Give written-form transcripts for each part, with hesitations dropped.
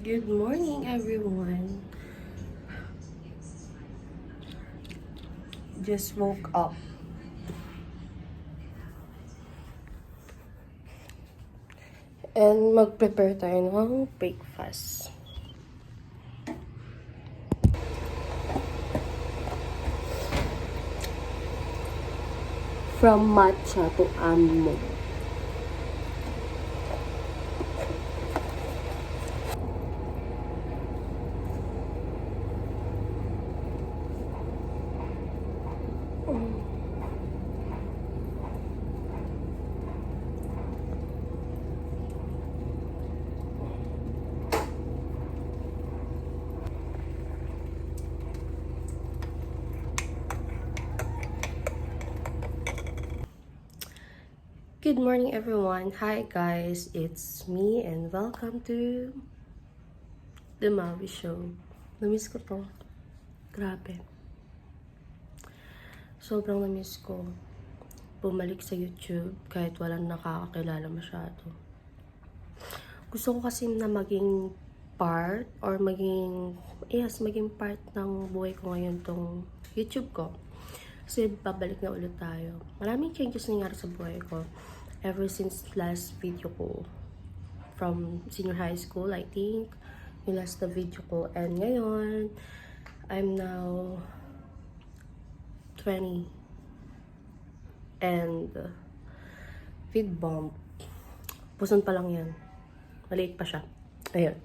Good morning, everyone. Just woke up. And mag-prepare tayo ng breakfast. From matcha to almond. Good morning, everyone. Hi, guys. It's me and welcome to The Maui Show. Namiss ko to. Grabe. Sobrang namiss ko bumalik sa YouTube kahit walang nakakakilala masyado. Gusto ko kasi na maging part or maging part ng buhay ko ngayon tong YouTube ko. Kasi babalik na ulit tayo. Maraming changes nangyari sa buhay ko ever since last video ko from senior high school, I think. Yung last na video ko. And ngayon, I'm now 20. And feed bump. Puson pa lang yan. Maliit pa siya. Ayun.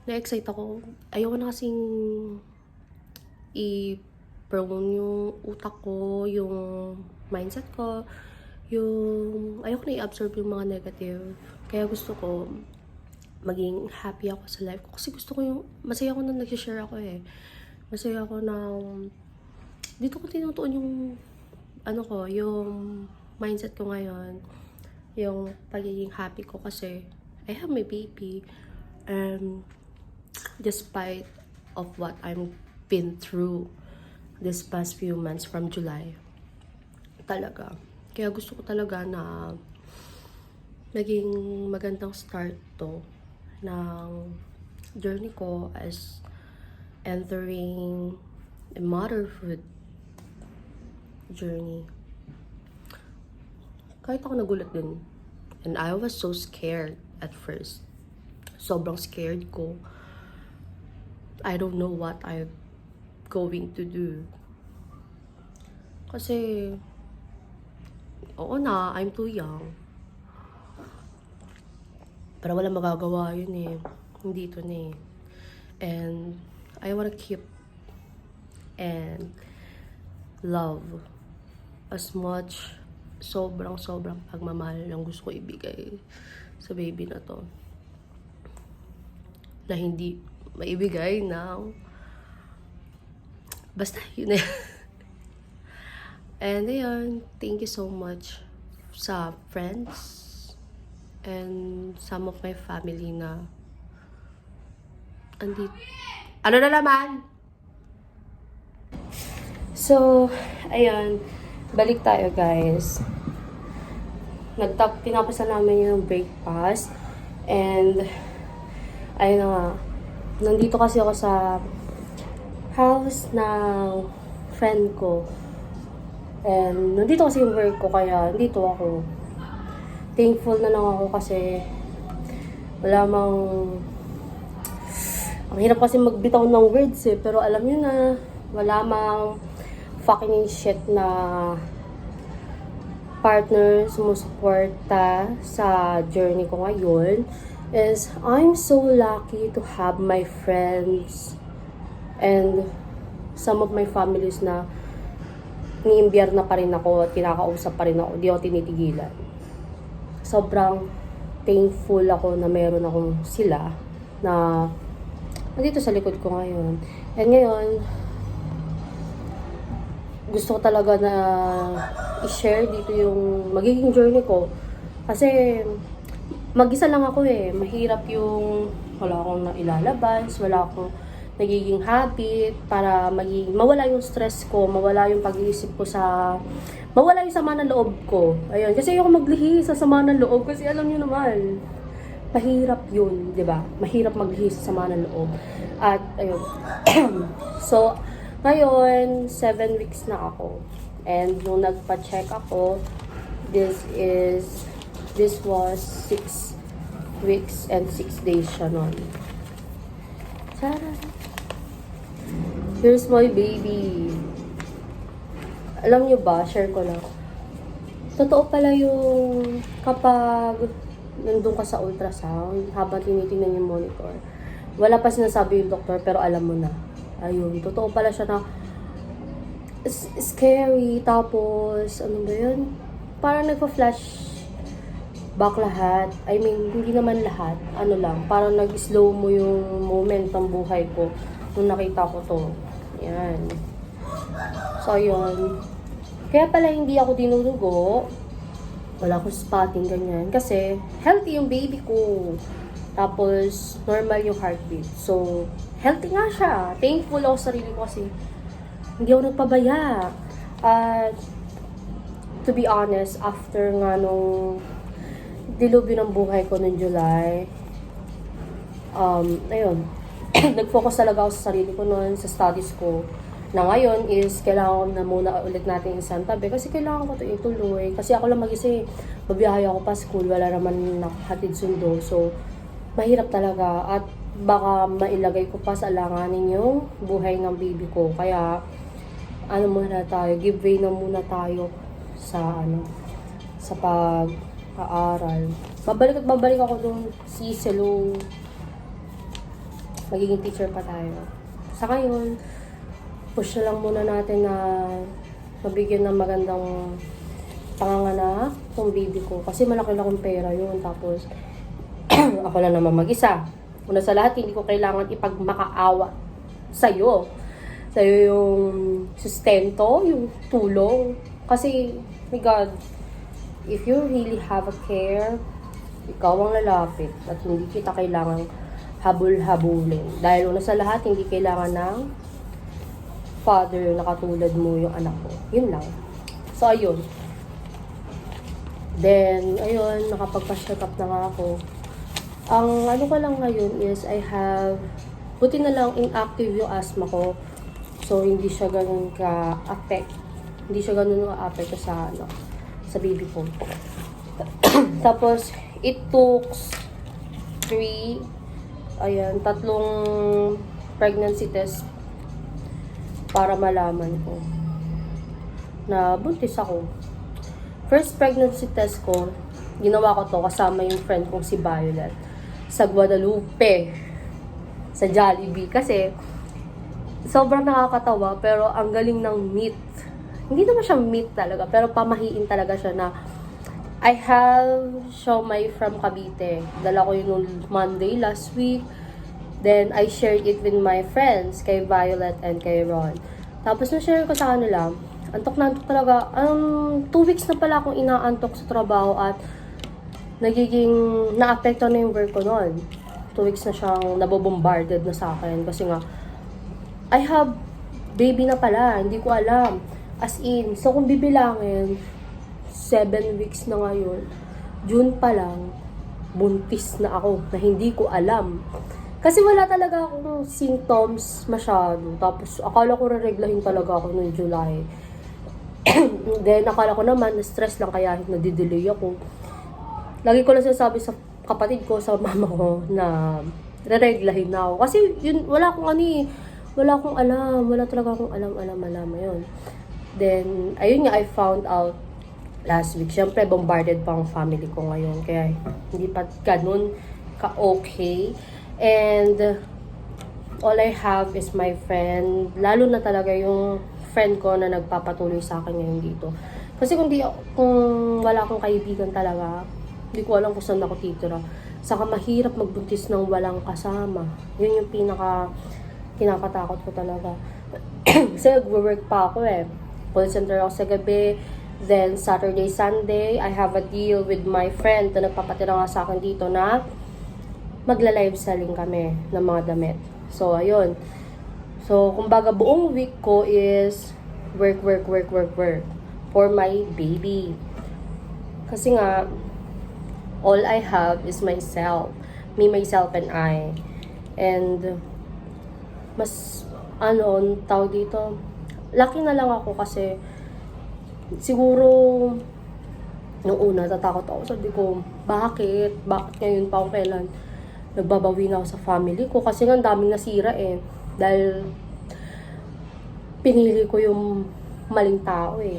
Na-excite ako. Ayoko na kasing i-prone yung utak ko, yung mindset ko, yung ayoko na i-absorb yung mga negative. Kaya gusto ko maging happy ako sa life ko. Kasi gusto ko yung, masaya ako na nag-share ako eh. Masaya ako na dito ko tinutuon yung yung mindset ko ngayon. Yung pagiging happy ko kasi I have my baby. And despite of what I'm been through this past few months from July. Talaga. Kaya gusto ko talaga na naging magandang start to ng journey ko as entering a motherhood journey. Kahit ako nagulat din. And I was so scared at first. Sobrang scared ko. I don't know what I'm going to do. Kasi oo na, I'm too young. Pero wala magagawa yun eh. Hindi ito na eh. And I wanna keep and love as much sobrang pagmamahal lang gusto ko ibigay sa baby na to. Na hindi maibigay now. Basta yun eh. And ayun, thank you so much sa friends and some of my family na andito. Ano na naman? So, ayun, balik tayo guys. Tinapos na namin yung breakfast and ayun na nga, nandito kasi ako sa house ng friend ko. And nandito kasi yung work ko, kaya nandito ako. Thankful na lang ako kasi wala mang... Ang hirap kasi magbitaw ng words eh, pero alam nyo na, wala mang fucking shit na partner sumusuporta sa journey ko ngayon. Is I'm so lucky to have my friends and some of my families na niimbyer na pa rin ako at kinakausap pa rin ako. Di ako tinitigilan. Sobrang thankful ako na meron akong sila na nandito sa likod ko ngayon. And ngayon, gusto ko talaga na i-share dito yung magiging journey ko. Kasi mag-isa lang ako eh. Mahirap yung wala akong ilalabas, wala akong nagiging habit para mawala yung stress ko, mawala yung pag-iisip ko mawala yung sama ng loob ko. Ayun, kasi ayoko maglihi sa sama ng loob kasi alam niyo naman, mahirap yun, di ba? Mahirap maglihis sa sama ng loob. At, ayun. So, ngayon, 7 weeks na ako. And nung nagpa-check ako, this was 6 weeks and 6 days siya nun. Tara! Here's my baby. Alam niyo ba, share ko lang. Totoo pala yung kapag nandun ka sa ultrasound, habang tinitingnan yung monitor, wala pa sinasabi yung doktor, pero alam mo na. Ayun, totoo pala siya na scary. Tapos, ano ba yun? Parang nagpa-flash back lahat. I mean, hindi naman lahat. Ano lang, parang nag-slow mo yung moment ng buhay ko nung nakita ko to. Yan. So, yun. Kaya pala hindi ako dinudugo. Wala akong spotting, ganyan. Kasi, healthy yung baby ko. Tapos, normal yung heartbeat. So, healthy nga siya. Thankful ako sa sarili ko kasi hindi ako nagpabaya. At, to be honest, after nga nung dilubyo ng buhay ko noong July, ayun, nag-focus talaga ako sa sarili ko noon, sa studies ko. Na ngayon is, kailangan na muna ulit natin isang tabi kasi kailangan ko ito ituloy. Kasi ako lang mag-isa, babiyahe ako pa school, wala naman nakahatid sundo. So, mahirap talaga at baka mailagay ko pa sa alanganin yung buhay ng baby ko. Kaya, ano muna tayo, give way na muna tayo sa sa pag-aaral. Babalik ako dun si Selo. Magiging teacher pa tayo. Sa ngayon, push na lang muna natin na mabigyan ng magandang panganganak ng baby ko. Kasi malaki-laking pera yun. Tapos, ako lang naman mag-isa. Una sa lahat, hindi ko kailangan ipagmakaawa sa'yo. Sa'yo yung sustento, yung tulong. Kasi, my God, if you really have a care, ikaw ang lalapit at hindi kita kailangan habul-habulin. Dahil una sa lahat, hindi kailangan ng father na katulad mo yung anak ko. Yun lang. So, ayun. Then, ayun, nakapagpa-check up na nga ako. Ang ano ko lang ngayon is I have, buti na lang inactive yung asthma ko. So, hindi siya ganun ka-affect. Hindi siya ganun ka-affect sa, sa baby ko. Tapos, it took 3 pregnancy test para malaman ko na buntis ako. First pregnancy test ko, ginawa ko to kasama yung friend kong si Violet sa Guadalupe, sa Jollibee. Kasi, sobrang nakakatawa, pero ang galing ng meat. Hindi naman siya meat talaga, pero pamahiin talaga siya na I have siomai from Cavite. Dala ko yun noong Monday last week. Then, I shared it with my friends, kay Violet and kay Ron. Tapos, na-share ko sa kanila, antok na antok talaga. 2 weeks na pala akong inaantok sa trabaho at nagiging na-apekto na yung work ko noon. 2 weeks na siyang nabobombarded na sa akin. Kasi nga, I have baby na pala, hindi ko alam. As in, so kung bibilangin, 7 weeks na ngayon, June pa lang, buntis na ako na hindi ko alam. Kasi wala talaga akong symptoms masyado. Tapos, akala ko re-reglahin talaga ako noong July. Then, akala ko naman, na-stress lang kaya nadidelay ako. Lagi ko lang sinasabi sa kapatid ko, sa mama ko, na re-reglahin na ako. Kasi, yun, wala akong alam. Wala talaga akong alam yun. Then, ayun nga, I found out last week. Siyempre, bombarded pa ang family ko ngayon. Kaya, hindi pa ganun ka-okay. And, all I have is my friend. Lalo na talaga yung friend ko na nagpapatuloy sa akin ngayon dito. Kasi kung wala akong kaibigan talaga, hindi ko alam kung saan ako titira. Saka mahirap magbuntis ng walang kasama. Yun yung kinakatakot ko talaga. Kasi nag-work pa ako call center ako sa gabi. Then, Saturday, Sunday, I have a deal with my friend na nagpapatira nga sa akin dito na magla-live selling kami ng mga damit. So, ayun. So, kumbaga, buong week ko is work for my baby. Kasi nga, all I have is myself. Me, myself, and I. And, mas, tawag dito, lucky na lang ako kasi, siguro, nung una, tatakot ako. Sabi ko, bakit? Bakit ngayon pa kung kailan nagbabawi na ako sa family ko? Kasi nga, ang daming nasira eh. Dahil, pinili ko yung maling tao eh.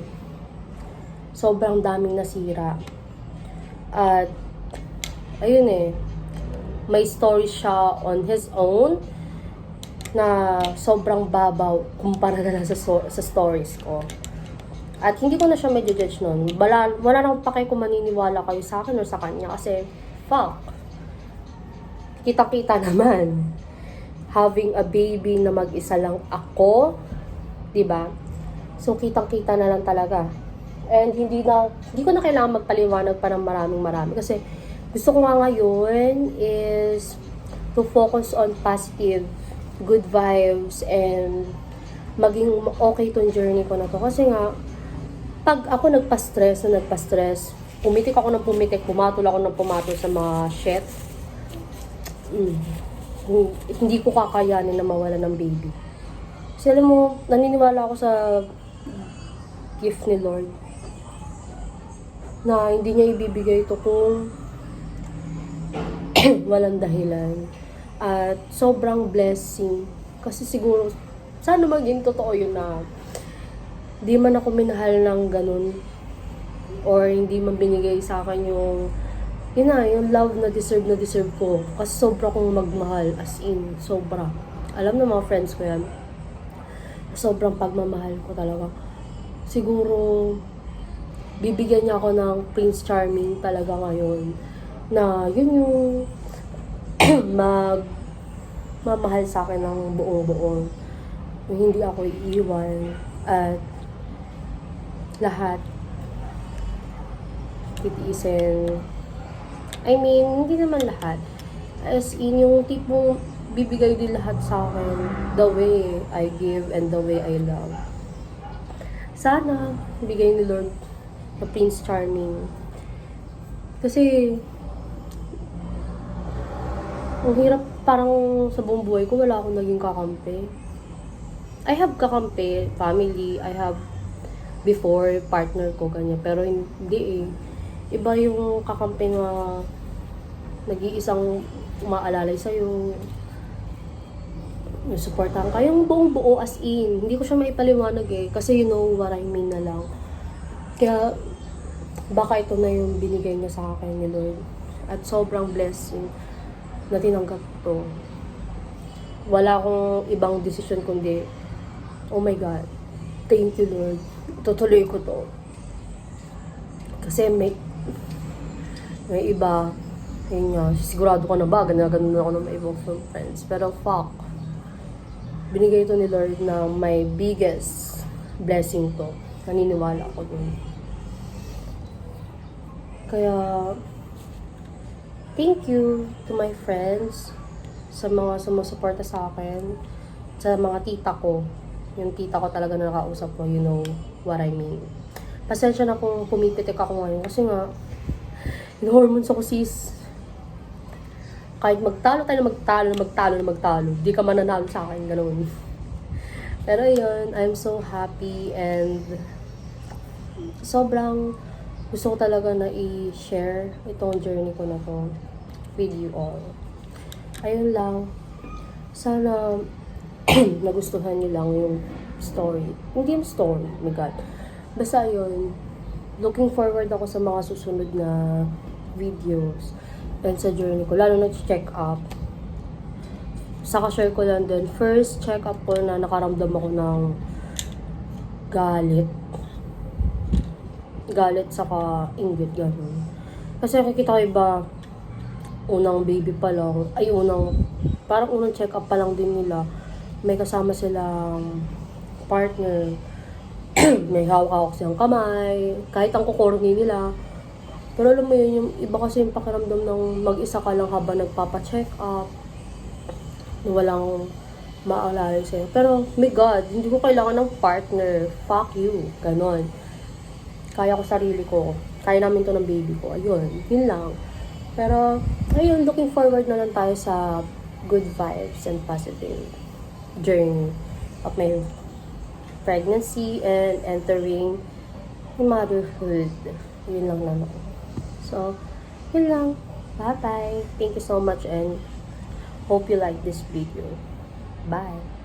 Sobrang daming nasira. At, ayun eh, may story siya on his own na sobrang babaw kumpara na lang sa stories ko. At hindi ko na siya medyo judge nun. Wala na akong pake kung maniniwala kayo sa akin o sa kanya kasi, fuck. Kita-kita naman. Having a baby na mag-isa lang ako, diba? So, kitang-kita na lang talaga. And hindi ko na kailangan magpaliwanag pa ng marami kasi gusto ko nga ngayon is to focus on positive, good vibes, and maging okay tong journey ko na to. Kasi nga, pag ako nagpa-stress, pumitik ako ng pumitik, pumatol ako ng pumatol sa mga shit, hindi ko kakayanin na mawala ng baby. Kasi alam mo, naniniwala ako sa gift ni Lord na hindi niya ibibigay ito kung walang dahilan. At sobrang blessing. Kasi siguro, sana maging totoo yun na di man ako minahal ng ganun or hindi man binigay sa akin yung yung love na deserve ko. Kasi sobra kong magmahal, as in, sobra. Alam ng mga friends ko yan. Sobrang pagmamahal ko talaga. Siguro, bibigyan niya ako ng Prince Charming talaga ngayon. Na yun yung mamahal sa akin ng buong-buong. Hindi ako iiwan. At lahat titiisin. I mean, hindi naman lahat. As in, yung tipong bibigay din lahat sa akin the way I give and the way I love. Sana bigay ni Lord na Prince Charming. Kasi ang hirap, parang sa buong buhay ko wala akong naging kakampi. I have kakampi, family, I have before partner ko, ganyan. Pero hindi eh. Iba yung kakampi na nag-iisang umaalalay sa'yo, supportahan ka. Yung buong buo as in. Hindi ko siya maipaliwanag eh. Kasi you know what I mean na lang. Kaya, baka ito na yung binigay niya sa akin ni Lord. At sobrang blessing na tinanggap to. Wala akong ibang desisyon kundi, oh my God, thank you Lord. Tutuloy ko to. Kasi may iba, yun nga, sigurado ko na ba, ganun ako ng mga ibang friends. Pero fuck, binigay ito ni Lord na my biggest blessing to. Naniniwala ako dun. Kaya, thank you to my friends, sa mga sumusuporta sa akin, sa mga tita ko. Yung tita ko talaga na nakausap ko, you know what I mean. Pasensya na kung pumipitik ako ngayon kasi nga, yung hormones ako sis. Kahit magtalo tayo na magtalo, di ka mananalo sa akin, ganoon. Pero yun, I'm so happy and sobrang gusto ko talaga na i-share itong journey ko na to with you all. Ayun lang. Sana nagustuhan niyo lang yung story. Hindi yung story, oh my God. Basta yun, looking forward ako sa mga susunod na videos and sa journey ko, lalo na check up. Saka share ko lang din, first check up ko na nakaramdam ako ng galit saka inggit, gano'n. Kasi nakikita ko iba, unang baby pa lang, parang unang check up pa lang din nila, may kasama silang partner, may hawak-hawak silang kamay, kahit ang kukorni nila. Pero alam mo yun, yung iba kasi yung pakiramdam ng mag-isa ka lang habang nagpapa-check up, na walang maalala sa'yo. Pero, my God, hindi ko kailangan ng partner. Fuck you. Ganon. Kaya ko sarili ko. Kaya namin to ng baby ko. Ayun. Yun lang. Pero, ayun, looking forward na lang tayo sa good vibes and positive journey of my pregnancy and entering motherhood. Yun lang naman. So, yun lang. Bye-bye. Thank you so much and hope you like this video. Bye.